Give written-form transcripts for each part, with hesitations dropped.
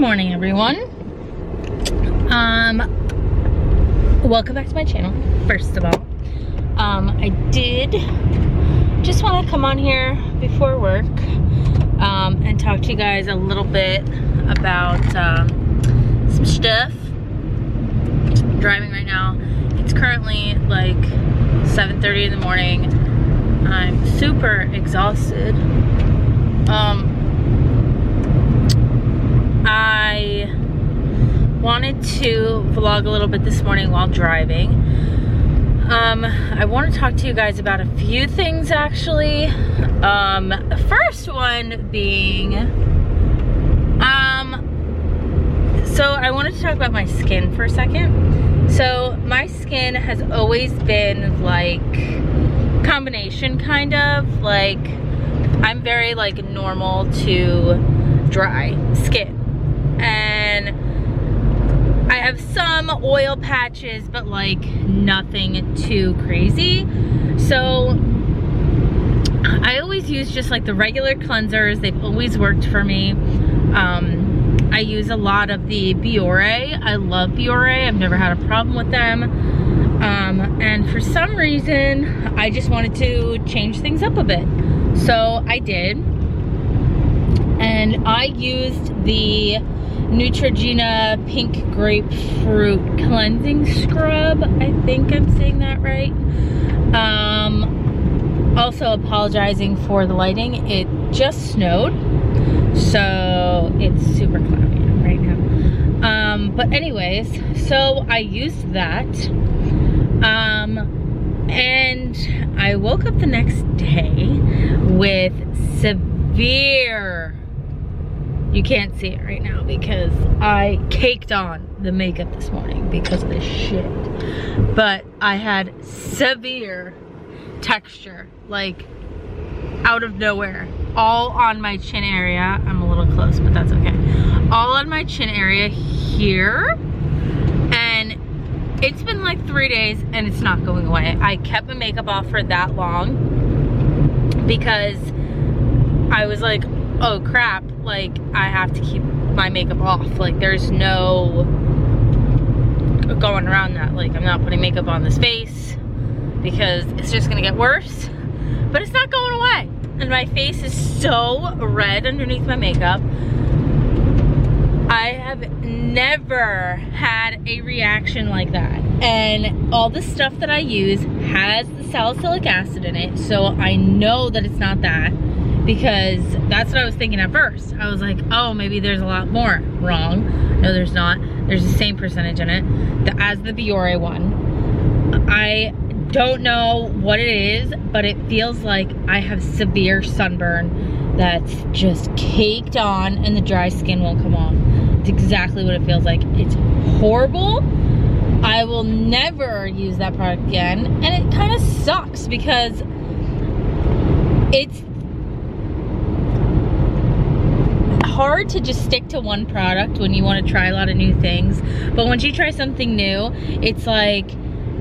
morning, everyone. Welcome back to my channel, first of all. I did just want to come on here before work and talk to you guys a little bit about some stuff. I'm driving right now. It's currently like 7:30 in the morning. I'm super exhausted. I wanted to vlog a little bit this morning while driving. I want to talk to you guys about a few things, actually. The first one being, so I wanted to talk about my skin for a second. So my skin has always been like combination, kind of like I'm very like normal to dry skin, and I have some oil patches, but like nothing too crazy. So I always use just like the regular cleansers. They've always worked for me. I use a lot of the Biore. I love Biore. I've never had a problem with them. And for some reason, I just wanted to change things up a bit. So I did. And I used the Neutrogena Pink Grapefruit Cleansing Scrub. I think I'm saying that right. Also apologizing for the lighting. It just snowed, so it's super cloudy right now. But anyways, so I used that. And I woke up the next day with severe, you can't see it right now because I caked on the makeup this morning because of this shit. But I had severe texture, like out of nowhere, all on my chin area. I'm a little close, but that's okay. All on my chin area here. And it's been like 3 days and it's not going away. I kept my makeup off for that long because I was like, oh crap, like I have to keep my makeup off. Like there's no going around that. Like I'm not putting makeup on this face because it's just gonna get worse. But it's not going away. And my face is so red underneath my makeup. I have never had a reaction like that. And all the stuff that I use has the salicylic acid in it, so I know that it's not that, because that's what I was thinking at first. I was like, oh, maybe there's a lot more. Wrong. No, there's not. There's the same percentage in it as the Biore one. I don't know what it is, but it feels like I have severe sunburn that's just caked on and the dry skin won't come off. It's exactly what it feels like. It's horrible. I will never use that product again. And it kind of sucks because it's hard to just stick to one product when you want to try a lot of new things. But once you try something new, it's like,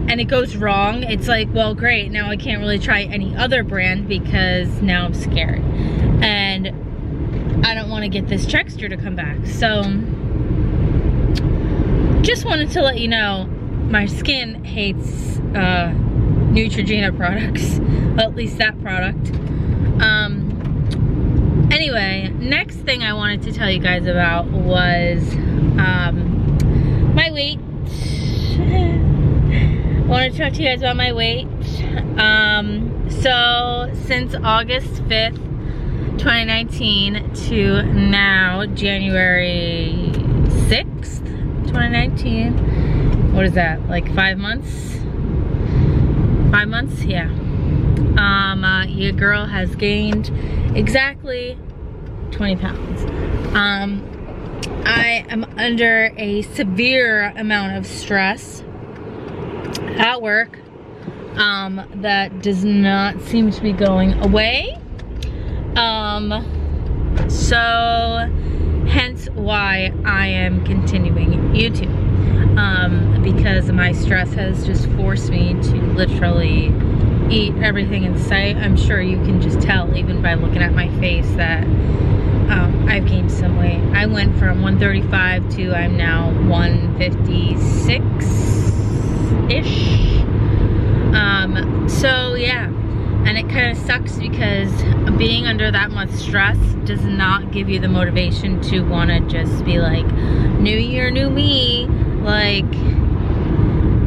and it goes wrong, it's like, well, great, now I can't really try any other brand because now I'm scared. And I don't want to get this texture to come back. So, just wanted to let you know, my skin hates Neutrogena products. Well, at least that product. Anyway, next thing I wanted to tell you guys about was my weight. I want to talk to you guys about my weight. So since August 5th, 2019 to now, January 6th, 2019. What is that, like 5 months? 5 months, yeah. Your girl has gained exactly 20 pounds. I am under a severe amount of stress at work that does not seem to be going away. So hence why I am continuing YouTube, because my stress has just forced me to literally eat everything in sight. I'm sure you can just tell even by looking at my face that I've gained some weight. I went from 135 to I'm now 156-ish. So yeah, and it kind of sucks because being under that much stress does not give you the motivation to want to just be like, new year, new me, like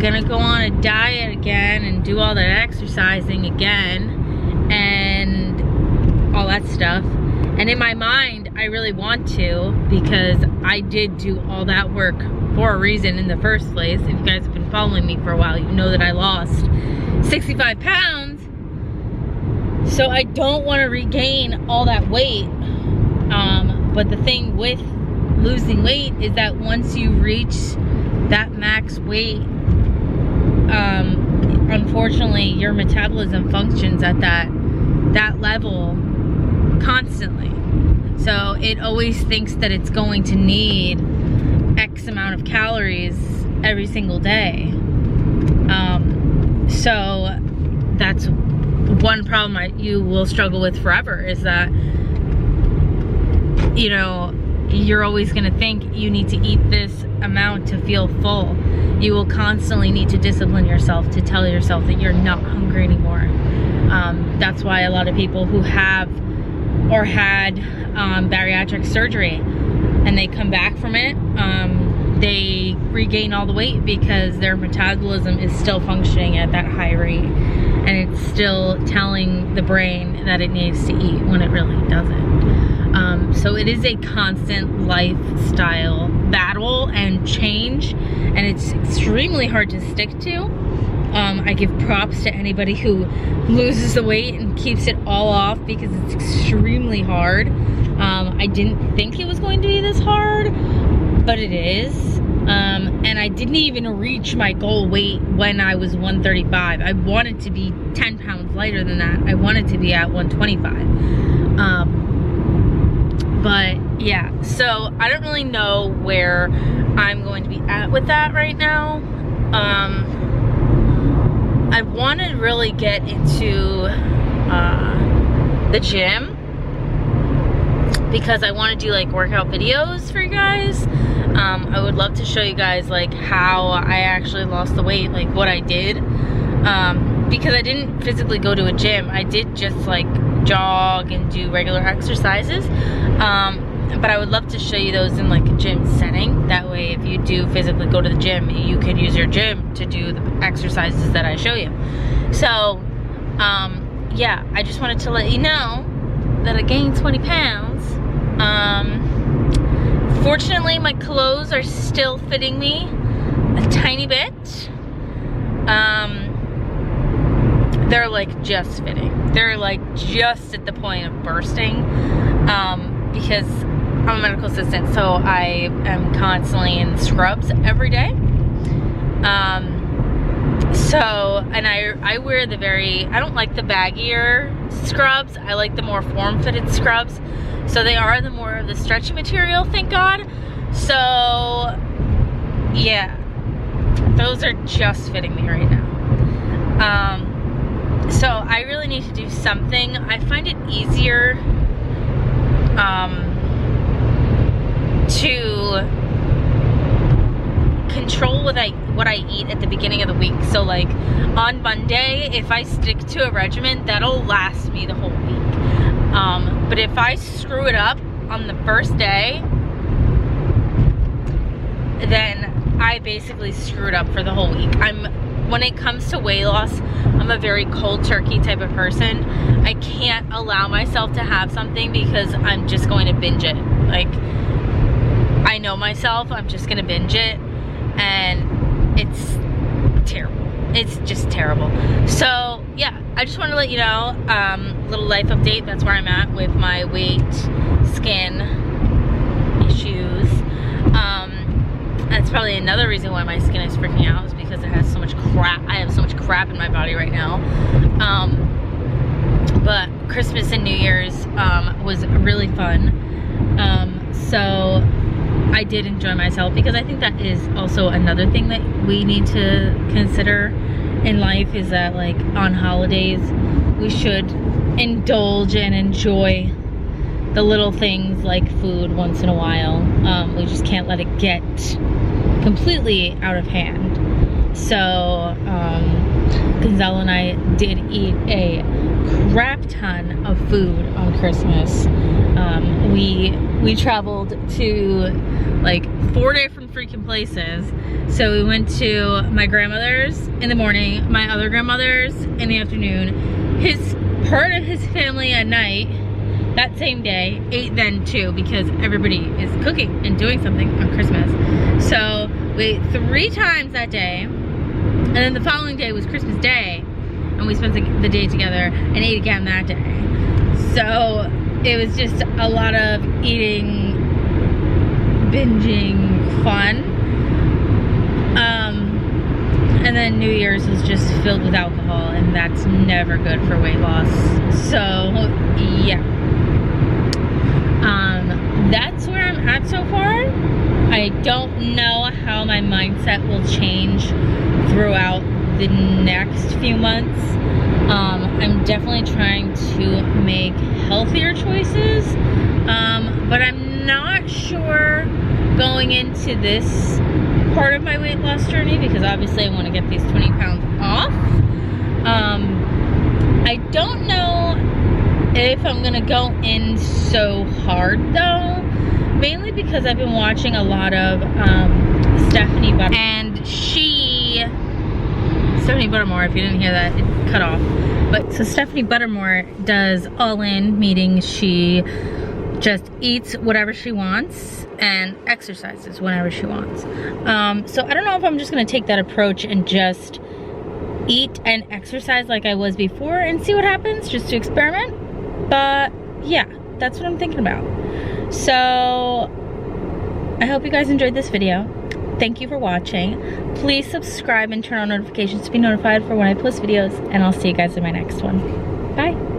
gonna go on a diet again and do all that exercising again and all that stuff. And in my mind, I really want to, because I did do all that work for a reason in the first place. If you guys have been following me for a while, you know that I lost 65 pounds. So I don't want to regain all that weight. But the thing with losing weight is that once you reach that max weight, unfortunately, your metabolism functions at that level constantly. So it always thinks that it's going to need X amount of calories every single day. So that's one problem you will struggle with forever, is that, you know, you're always going to think you need to eat this amount to feel full. You will constantly need to discipline yourself to tell yourself that you're not hungry anymore. That's why a lot of people who have or had bariatric surgery and they come back from it, they regain all the weight because their metabolism is still functioning at that high rate, and it's still telling the brain that it needs to eat when it really doesn't. So it is a constant lifestyle battle and change, and it's extremely hard to stick to. I give props to anybody who loses the weight and keeps it all off, because it's extremely hard. I didn't think it was going to be this hard, but it is. And I didn't even reach my goal weight when I was 135. I wanted to be 10 pounds lighter than that. I wanted to be at 125. But yeah, so I don't really know where I'm going to be at with that right now. I want to really get into the gym, because I want to do like workout videos for you guys. I would love to show you guys like how I actually lost the weight, like what I did, because I didn't physically go to a gym. I did just like jog and do regular exercises, but I would love to show you those in like a gym setting. That way, if you do physically go to the gym, you could use your gym to do the exercises that I show you. So yeah, I just wanted to let you know that I gained 20 pounds. Fortunately, my clothes are still fitting me a tiny bit. They're like just fitting. They're like just at the point of bursting, because I'm a medical assistant, so I am constantly in scrubs every day. And I wear the I don't like the baggier scrubs. I like the more form-fitted scrubs. So they are the more of the stretchy material, thank God. So yeah, those are just fitting me right now. So I really need to do something. I find it easier to control what I eat at the beginning of the week. So like on Monday, if I stick to a regimen, that'll last me the whole week. But if I screw it up on the first day, then I basically screwed up for the whole week. When it comes to weight loss, I'm a very cold turkey type of person. I can't allow myself to have something because I'm just going to binge it. Like, I know myself, I'm just gonna binge it, and it's terrible. It's just terrible. So yeah, I just want to let you know, little life update. That's where I'm at with my weight, skin issues. That's probably another reason why my skin is freaking out, is because it has so much crap. I have so much crap in my body right now. But Christmas and New Year's was really fun. So I did enjoy myself, because I think that is also another thing that we need to consider in life is that, like, on holidays, we should indulge and enjoy the little things like food once in a while. We just can't let it get completely out of hand. So, Gonzalo and I did eat a crap ton of food on Christmas. We traveled to like 4 different freaking places. So we went to my grandmother's in the morning, my other grandmother's in the afternoon, part of his family at night. That same day, ate then too, because everybody is cooking and doing something on Christmas. So we ate 3 times that day, and then the following day was Christmas Day, and we spent the day together and ate again that day. So it was just a lot of eating, binging fun. And then New Year's was just filled with alcohol, and that's never good for weight loss. So yeah. That's where I'm at so far. I don't know how my mindset will change throughout the next few months. I'm definitely trying to make healthier choices, but I'm not sure going into this part of my weight loss journey, because obviously I want to get these 20 pounds off. I don't know if I'm gonna go in so hard though, mainly because I've been watching a lot of Stephanie Buttermore, and Stephanie Buttermore, if you didn't hear that, it cut off. But so Stephanie Buttermore does all-in, meaning she just eats whatever she wants and exercises whenever she wants. So I don't know if I'm just gonna take that approach and just eat and exercise like I was before and see what happens, just to experiment. But yeah, that's what I'm thinking about. So I hope you guys enjoyed this video. Thank you for watching. Please subscribe and turn on notifications to be notified for when I post videos, and I'll see you guys in my next one. Bye.